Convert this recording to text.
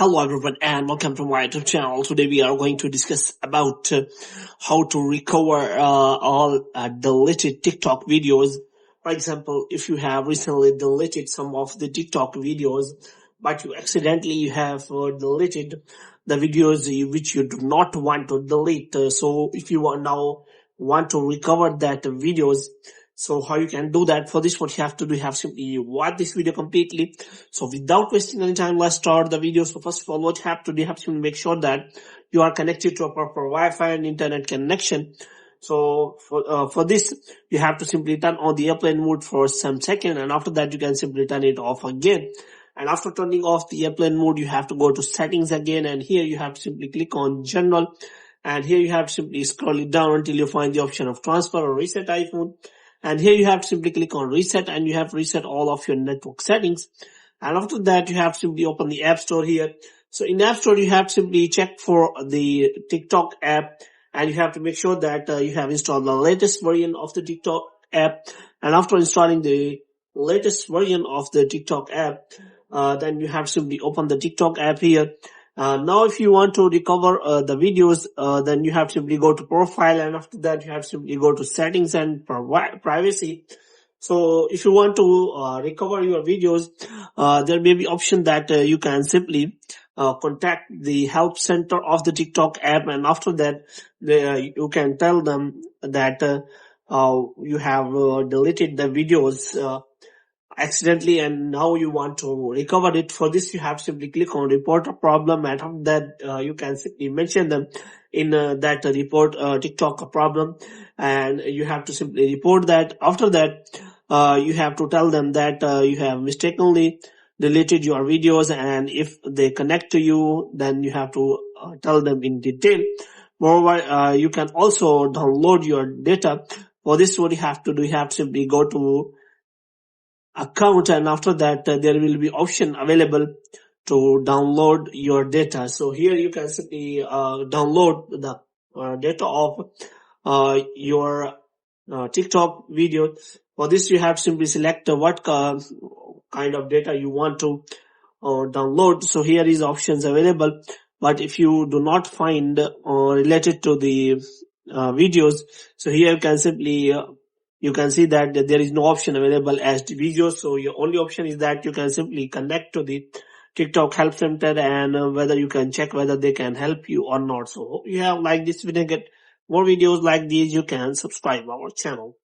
Hello everyone and welcome to my YouTube channel. Today we are going to discuss about how to recover all deleted TikTok videos. For example, if you have recently deleted some of the TikTok videos, but you have deleted the videos which you do not want to delete. So if you now want to recover that videos, so how you can do that? For this, what you have to do, you have simply watch this video completely. So without wasting any time, let's start the video. So first of all, what you have to do, you have to make sure that you are connected to a proper Wi-Fi and internet connection. So for this, you have to simply turn on the airplane mode for some second, and after that you can simply turn it off again. And after turning off the airplane mode, you have to go to settings again, and here you have to simply click on general, and here you have to simply scroll it down until you find the option of transfer or reset iPhone. And here you have to simply click on reset, and you have to reset all of your network settings. And after that, you have to simply open the App Store here. So in App Store, you have to simply check for the TikTok app, and you have to make sure that you have installed the latest version of the TikTok app. And after installing the latest version of the TikTok app, then you have to simply open the TikTok app here. Now if you want to recover the videos, then you have to simply go to profile, and after that you have to simply go to settings and privacy. So if you want to recover your videos, there may be option that you can simply contact the help center of the TikTok app, and after that you can tell them that you have deleted the videos accidentally, and now you want to recover it. For this, you have to simply click on report a problem, and after that you can simply mention them in that report TikTok problem, and you have to simply report that. After that, you have to tell them that you have mistakenly deleted your videos, and if they connect to you, then you have to tell them in detail. Moreover, you can also download your data. For this, what you have to do, you have to simply go to account, and after that there will be option available to download your data. So here you can simply download the data of your TikTok video. For this, you have to simply select what kind of data you want to download. So here is options available, but if you do not find related to the videos, so here you can simply you can see that there is no option available as the videos. So your only option is that you can simply connect to the TikTok help center, and whether you can check whether they can help you or not. So hope you have liked this video. Get more videos like these, you can subscribe our channel.